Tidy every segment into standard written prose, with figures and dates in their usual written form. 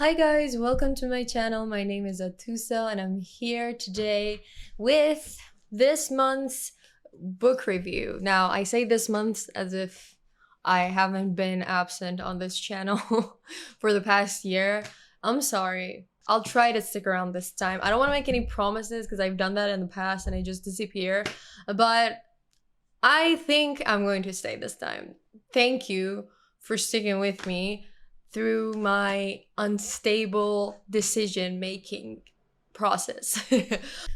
Hi guys, welcome to my channel. My name is Atusa and I'm here today with this month's book review. Now, I say this month as if I haven't been absent on this channel for the past year. I'm sorry. I'll try to stick around this time. I don't want to make any promises because I've done that in the past and I just disappear. But I think I'm going to stay this time. Thank you for sticking with me through my unstable decision-making process.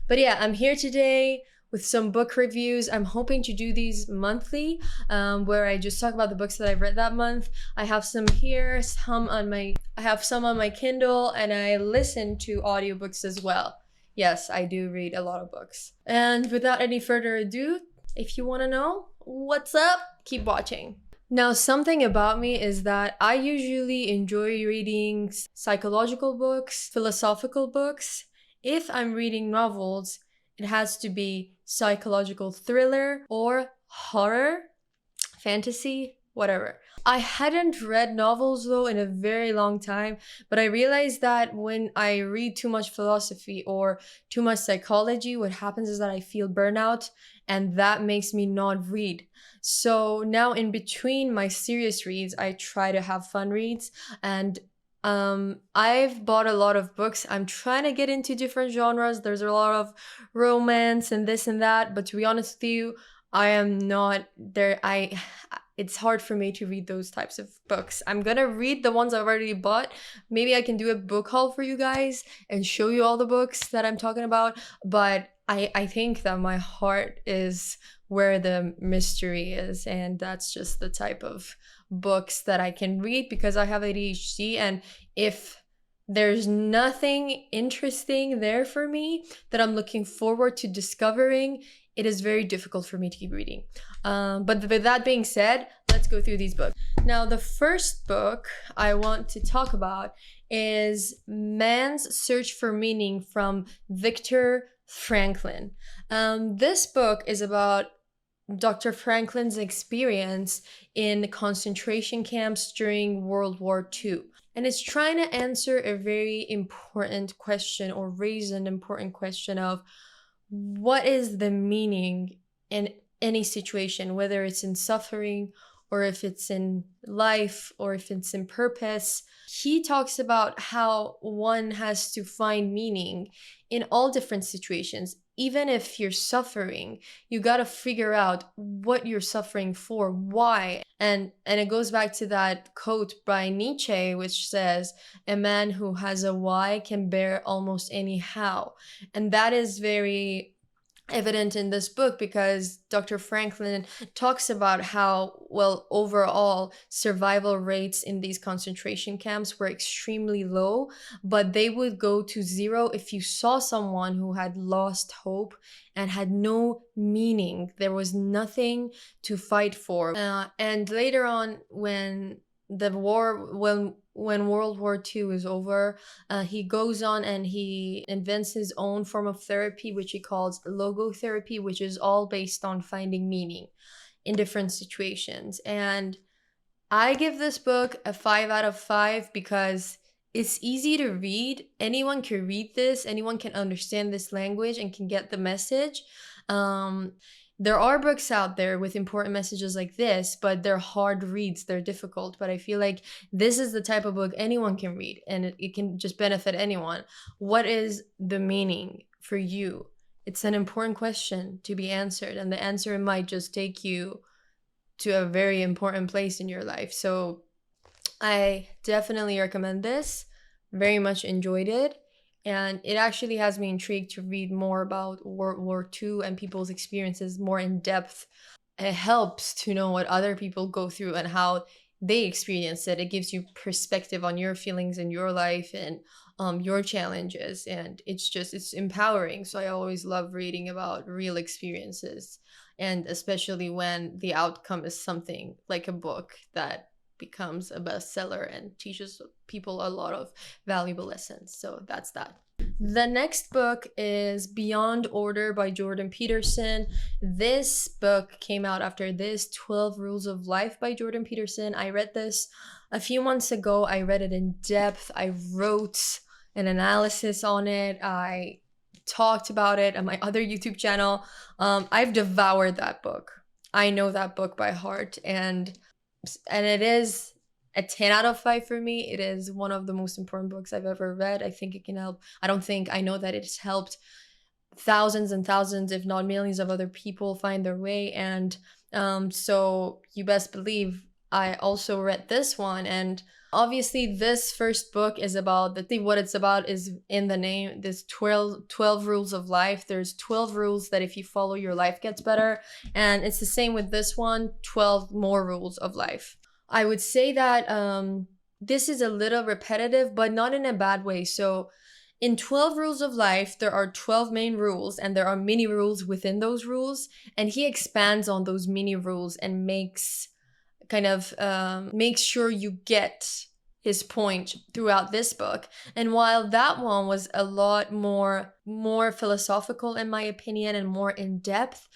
But yeah, I'm here today with some book reviews. I'm hoping to do these monthly, where I just talk about the books that I've read that month. I have some here, I have some on my Kindle, and I listen to audiobooks as well. Yes, I do read a lot of books. And without any further ado, if you want to know what's up, keep watching. Now, something about me is that I usually enjoy reading psychological books, philosophical books. If I'm reading novels, it has to be psychological thriller or horror, fantasy, whatever. I hadn't read novels though in a very long time, but I realized that when I read too much philosophy or too much psychology, what happens is that I feel burnout and that makes me not read. So now in between my serious reads, I try to have fun reads, and I've bought a lot of books. I'm trying to get into different genres. There's a lot of romance and this and that, but to be honest with you, I am not there. It's hard for me to read those types of books. I'm gonna read the ones I've already bought. Maybe I can do a book haul for you guys and show you all the books that I'm talking about. But I think that my heart is where the mystery is. And that's just the type of books that I can read because I have ADHD. And if there's nothing interesting there for me that I'm looking forward to discovering, it is very difficult for me to keep reading. But with that being said, let's go through these books. Now, the first book I want to talk about is Man's Search for Meaning from Viktor Frankl. This book is about Dr. Franklin's experience in concentration camps during World War II. And it's trying to answer a very important question, or raise an important question of what is the meaning in any situation, whether it's in suffering or if it's in life or if it's in purpose. He talks about how one has to find meaning in all different situations. Even if you're suffering, you got to figure out what you're suffering for, why. And it goes back to that quote by Nietzsche, which says, "A man who has a why can bear almost any how." And that is very evident in this book because Dr. Frankl talks about how, well, overall survival rates in these concentration camps were extremely low, but they would go to zero if you saw someone who had lost hope and had no meaning. There was nothing to fight for. And later on, when World War II is over, he goes on and he invents his own form of therapy, which he calls logotherapy, which is all based on finding meaning in different situations. And I give this book a 5 out of 5 because it's easy to read. Anyone can read this, anyone can understand this language and can get the message. There are books out there with important messages like this, but they're hard reads, they're difficult. But I feel like this is the type of book anyone can read and it can just benefit anyone. What is the meaning for you? It's an important question to be answered, and the answer might just take you to a very important place in your life. So I definitely recommend this. Very much enjoyed it. And it actually has me intrigued to read more about World War II and people's experiences more in depth. It helps to know what other people go through and how they experience it. It gives you perspective on your feelings in your life and your challenges. And it's empowering. So I always love reading about real experiences. And especially when the outcome is something like a book that becomes a bestseller and teaches people a lot of valuable lessons. So that's that. The next book is Beyond Order by Jordan Peterson. This book came out after this 12 Rules of Life by Jordan Peterson. I read this A few months ago, I read it in depth. I wrote an analysis on it. I talked about it on my other YouTube channel. I've devoured that book. I know that book by heart, and it is a 10 out of 5 for me. It is one of the most important books I've ever read. I think it can help. I know that it's helped thousands and thousands, if not millions, of other people find their way. And so you best believe I also read this one. And obviously this first book is about what it's about is in the name. There's 12 rules of life. There's 12 rules that if you follow, your life gets better. And it's the same with this one, 12 more rules of life. I would say that this is a little repetitive, but not in a bad way. So in 12 rules of life, there are 12 main rules, and there are mini rules within those rules. And he expands on those mini rules and makes sure you get his point throughout this book. And while that one was a lot more philosophical, in my opinion, and more in depth,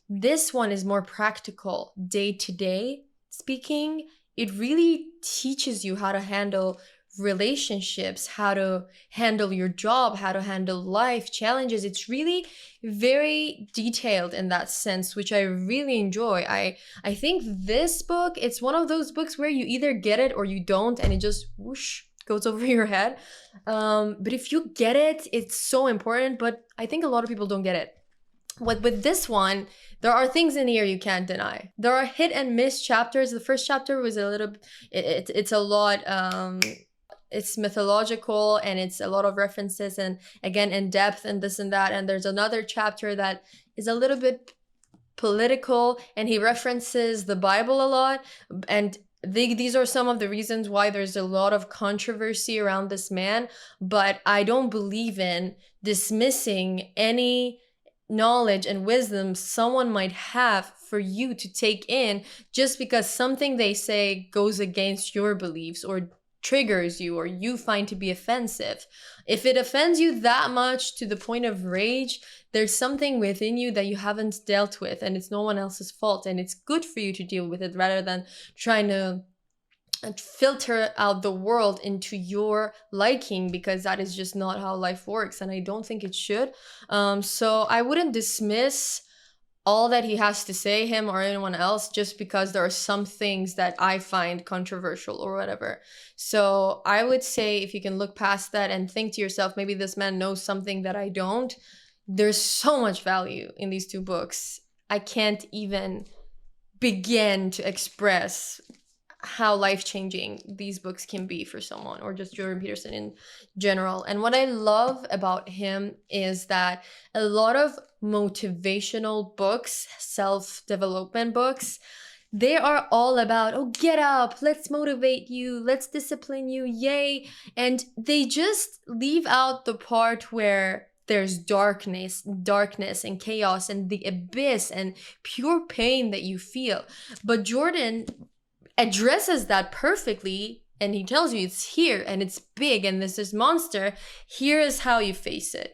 this one is more practical, day to day speaking. It really teaches you how to handle relationships, how to handle your job, how to handle life challenges. It's really very detailed in that sense, which I really enjoy. I think this book, it's one of those books where you either get it or you don't, and it just whoosh goes over your head. But if you get it, it's so important. But I think a lot of people don't get it. With this one, there are things in here you can't deny. There are hit and miss chapters. The first chapter was a little, it's a lot, it's mythological, and it's a lot of references, and again, in depth, and this and that. And there's another chapter that is a little bit political, and he references the Bible a lot. And these are some of the reasons why there's a lot of controversy around this man. But I don't believe in dismissing any knowledge and wisdom someone might have for you to take in just because something they say goes against your beliefs or triggers you or you find to be offensive. If it offends you that much to the point of rage, there's something within you that you haven't dealt with, and it's no one else's fault, and it's good for you to deal with it rather than trying to filter out the world into your liking, because that is just not how life works, and I don't think it should. So I wouldn't dismiss all that he has to say, him or anyone else, just because there are some things that I find controversial or whatever. So I would say if you can look past that and think to yourself, maybe this man knows something that I don't. There's so much value in these two books. I can't even begin to express how life-changing these books can be for someone, or just Joran Peterson in general. And what I love about him is that a lot of motivational books, self-development books, they are all about, oh, get up, let's motivate you, let's discipline you, yay. And they just leave out the part where there's darkness and chaos and the abyss and pure pain that you feel. But Joran addresses that perfectly, and he tells you it's here and it's big and this is monster. Here is how you face it.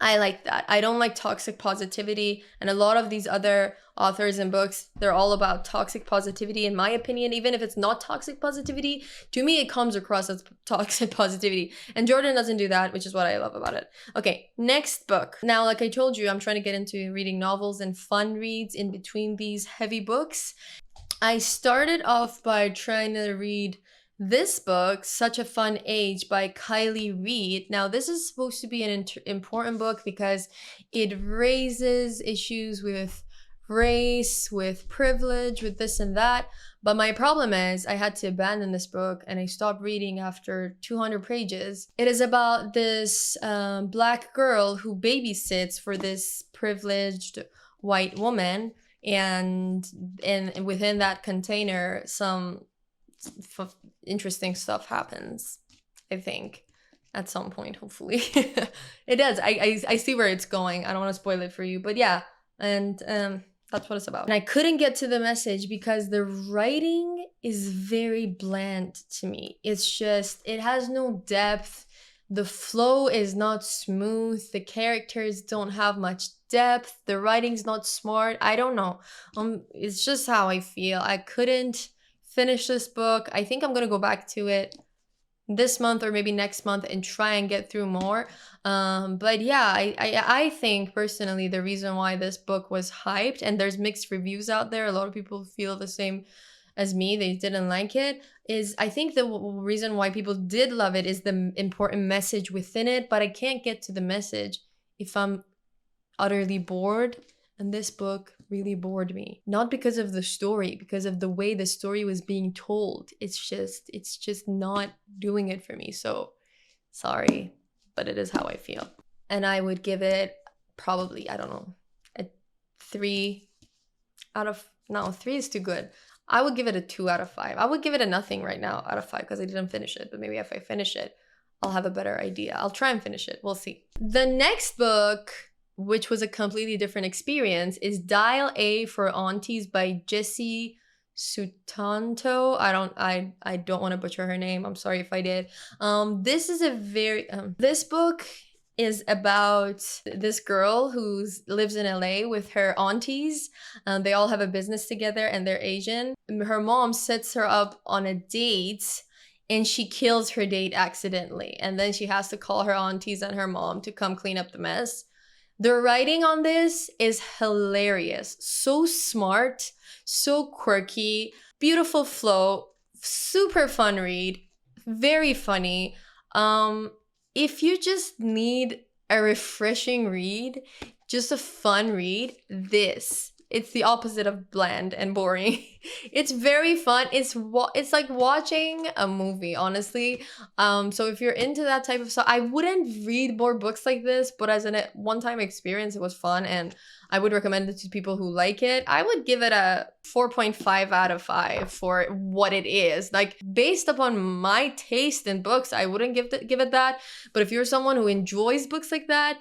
I like that. I don't like toxic positivity, and a lot of these other authors and books, they're all about toxic positivity, in my opinion. Even if it's not toxic positivity, to me it comes across as toxic positivity, and Joran doesn't do that, which is what I love about it. Okay, next book. Now, like I told you, I'm trying to get into reading novels and fun reads in between these heavy books. I started off by trying to read this book, Such a Fun Age, by Kiley Reid. Now, this is supposed to be an important book because it raises issues with race, with privilege, with this and that. But my problem is I had to abandon this book, and I stopped reading after 200 pages. It is about this Black girl who babysits for this privileged white woman. And within that container, some interesting stuff happens, I think, at some point, hopefully. It does. I see where it's going. I don't want to spoil it for you, but yeah. And that's what it's about. And I couldn't get to the message because the writing is very bland to me. It's just, it has no depth. The flow is not smooth. The characters don't have much depth. The writing's not smart. I don't know. It's just how I feel. I couldn't finish this book. I think I'm gonna go back to it this month or maybe next month and try and get through more. But yeah, I think personally the reason why this book was hyped, and there's mixed reviews out there, a lot of people feel the same as me, they didn't like it, is I think the reason why people did love it is the important message within it, but I can't get to the message if I'm utterly bored. And this book really bored me, not because of the story, because of the way the story was being told. It's just not doing it for me. So sorry, but it is how I feel. And I would give it probably, I don't know, a 3 out of, no, 3 is too good. I would give it a 2 out of 5. I would give it a nothing right now out of 5 because I didn't finish it. But maybe if I finish it, I'll have a better idea. I'll try and finish it. We'll see. The next book, which was a completely different experience, is Dial A For Aunties by Jessie Sutanto. I don't want to butcher her name. I'm sorry if I did. This is a very this book is about this girl who lives in LA with her aunties. They all have a business together and they're Asian. Her mom sets her up on a date and she kills her date accidentally. And then she has to call her aunties and her mom to come clean up the mess. The writing on this is hilarious. So smart, so quirky, beautiful flow, super fun read, very funny. If you just need a refreshing read, just a fun read, it's the opposite of bland and boring. It's very fun. It's like watching a movie, honestly. So if you're into that type of stuff, I wouldn't read more books like this, but as a one-time experience, it was fun, and I would recommend it to people who like it. I would give it a 4.5 out of 5 for what it is. Like, based upon my taste in books, I wouldn't give it that. But if you're someone who enjoys books like that,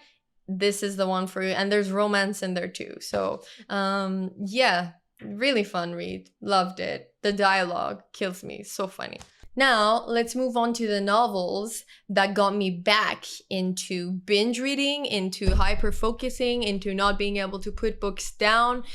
this is the one for you. And there's romance in there too. So yeah, really fun read. Loved it. The dialogue kills me. So funny. Now, let's move on to the novels that got me back into binge reading, into hyper-focusing, into not being able to put books down,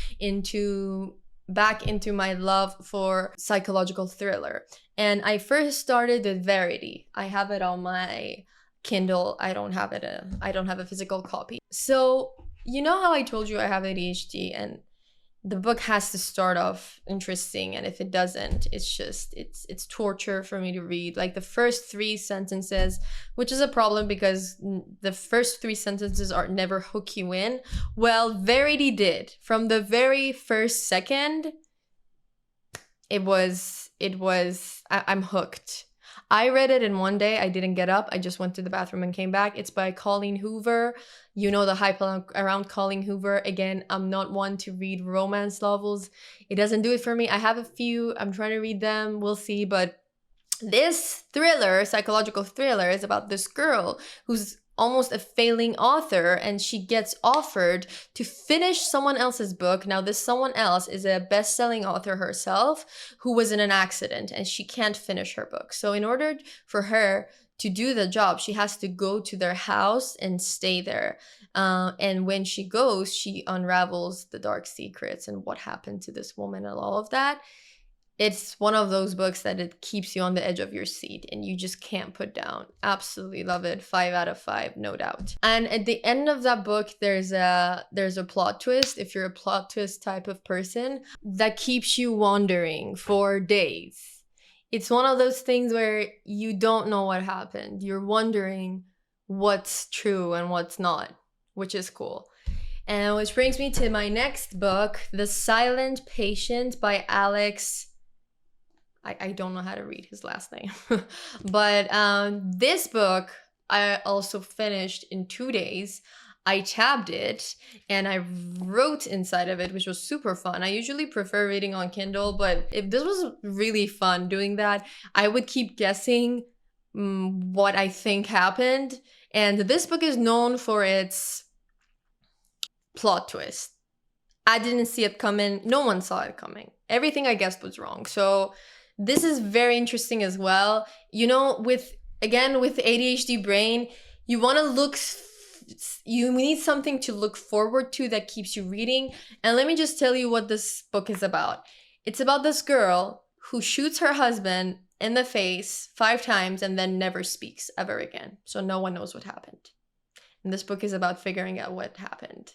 back into my love for psychological thriller. And I first started with Verity. I have it on my Kindle. I don't have a physical copy. So, you know how I told you I have ADHD and the book has to start off interesting, and if it doesn't, it's torture for me to read. Like the first 3 sentences, which is a problem because the first 3 sentences are never hook you in. Well, Verity did. From the very first second, I'm hooked. I read it in one day. I didn't get up. I just went to the bathroom and came back. It's by Colleen Hoover. You know the hype around Colleen Hoover. Again, I'm not one to read romance novels. It doesn't do it for me. I have a few. I'm trying to read them. We'll see. But this thriller, psychological thriller, is about this girl who's almost a failing author, and she gets offered to finish someone else's book. Now, this someone else is a best-selling author herself who was in an accident and she can't finish her book. So in order for her to do the job, she has to go to their house and stay there. And when she goes, she unravels the dark secrets and what happened to this woman and all of that. It's one of those books that it keeps you on the edge of your seat and you just can't put down. Absolutely love it. 5 out of 5, no doubt. And at the end of that book, there's a plot twist, if you're a plot twist type of person, that keeps you wondering for days. It's one of those things where you don't know what happened. You're wondering what's true and what's not, which is cool. And which brings me to my next book, The Silent Patient by Alex. I don't know how to read his last name. But this book I also finished in 2 days. I tabbed it and I wrote inside of it, which was super fun. I usually prefer reading on Kindle, but if this was really fun doing that, I would keep guessing what I think happened. And this book is known for its plot twist. I didn't see it coming. No one saw it coming. Everything I guessed was wrong. So this is very interesting as well. You know, with ADHD brain, you want to you need something to look forward to that keeps you reading. And let me just tell you what this book is about. It's about this girl who shoots her husband in the face 5 times and then never speaks ever again. So no one knows what happened. And this book is about figuring out what happened.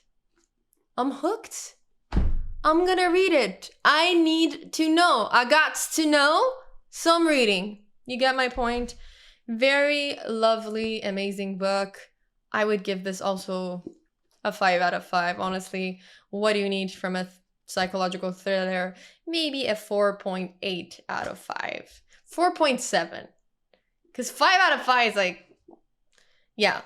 I'm hooked. I'm gonna read it. I need to know. I got to know. So I'm reading. You get my point? Very lovely, amazing book. I would give this also a 5 out of 5, honestly. What do you need from a psychological thriller? Maybe a 4.8 out of 5. 4.7. Because 5 out of 5 is like, yeah.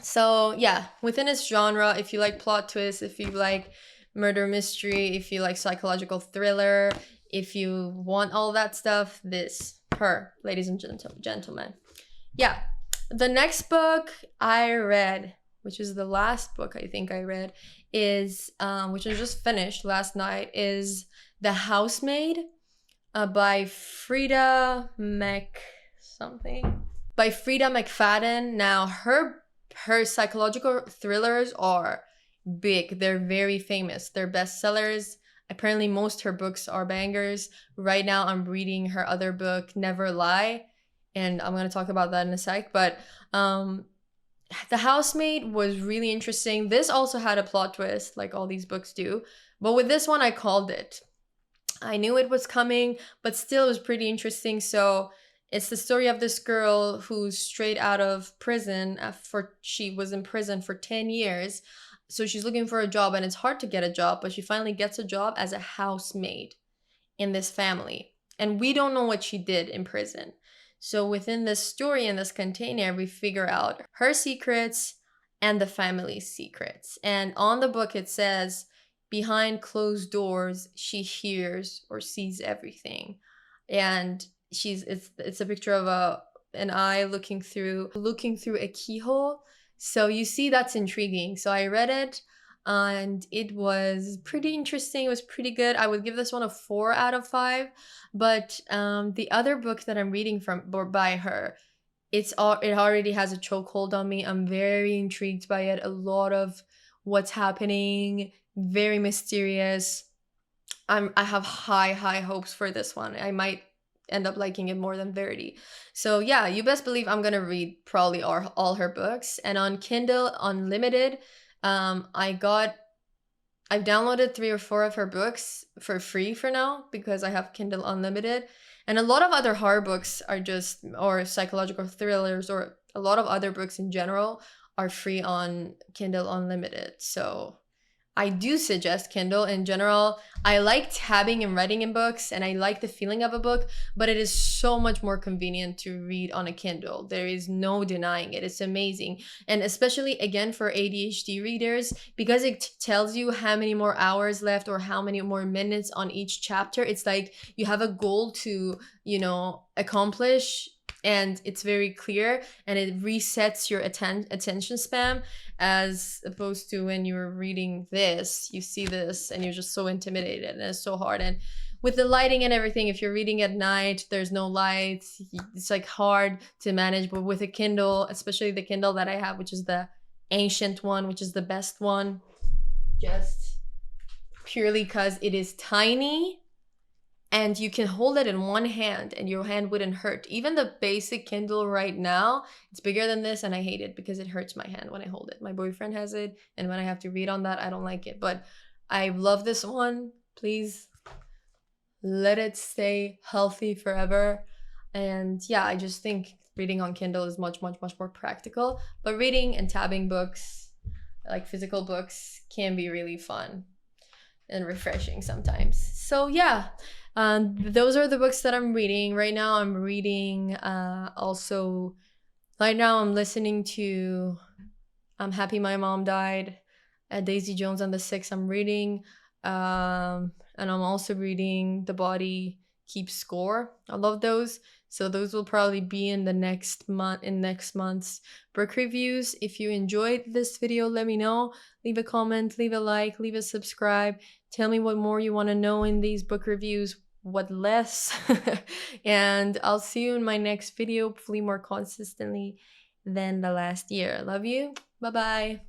So yeah, within its genre, if you like plot twists, if you like murder mystery, if you like psychological thriller, if you want all that stuff, this, her, ladies and gentlemen. Yeah, the next book I read, which is the last book I think I read, is, which I just finished last night, is The Housemaid by Freida by Freida McFadden. Now, her psychological thrillers are big. They're very famous. They're bestsellers. Apparently, most her books are bangers. Right now, I'm reading her other book, Never Lie, and I'm going to talk about that in a sec. But The Housemaid was really interesting. This also had a plot twist, like all these books do. But with this one, I called it. I knew it was coming, but still it was pretty interesting. So it's the story of this girl who's straight out of prison. She was in prison for 10 years. So she's looking for a job, and it's hard to get a job, but she finally gets a job as a housemaid in this family. And we don't know what she did in prison. So within this story, in this container, we figure out her secrets and the family's secrets. And on the book, it says, behind closed doors, she hears or sees everything. And it's a picture of an eye looking through a keyhole. So you see, that's intriguing. So I read it and it was pretty interesting. It was pretty good. I would give this one a 4 out of 5. But the other book that I'm reading by her, it already has a chokehold on me. I'm very intrigued by it. A lot of what's happening, very mysterious. I have high hopes for this one. I might end up liking it more than Verity. So yeah, you best believe I'm gonna read probably all her books. And on Kindle Unlimited, I've downloaded 3 or 4 of her books for free for now because I have Kindle Unlimited. And a lot of other horror books or psychological thrillers, or a lot of other books in general are free on Kindle Unlimited. So I do suggest Kindle in general. I like tabbing and writing in books, and I like the feeling of a book, but it is so much more convenient to read on a Kindle. There is no denying it. It's amazing. And especially, again, for ADHD readers, because it tells you how many more hours left or how many more minutes on each chapter. It's like you have a goal to, accomplish, and it's very clear, and it resets your attention span, as opposed to when you're reading this, you see this and you're just so intimidated, and it's so hard. And with the lighting and everything, if you're reading at night, there's no lights, it's like hard to manage. But with a Kindle, especially the Kindle that I have, which is the ancient one, which is the best one, just purely because it is tiny and you can hold it in one hand and your hand wouldn't hurt. Even the basic Kindle right now, it's bigger than this, and I hate it because it hurts my hand when I hold it. My boyfriend has it, and when I have to read on that, I don't like it. But I love this one. Please let it stay healthy forever. And yeah, I just think reading on Kindle is much more practical. But reading and tabbing books, like physical books, can be really fun and refreshing sometimes. So yeah, those are the books that I'm reading. Right now I'm reading right now I'm listening to I'm Happy My Mom Died, Daisy Jones and the Six. I'm reading, and I'm also reading The Body Keeps Score. I love those. So those will probably be in next month's book reviews. If you enjoyed this video, let me know. Leave a comment, leave a like, leave a subscribe. Tell me what more you want to know in these book reviews, what less. And I'll see you in my next video, hopefully more consistently than the last year. Love you. Bye-bye.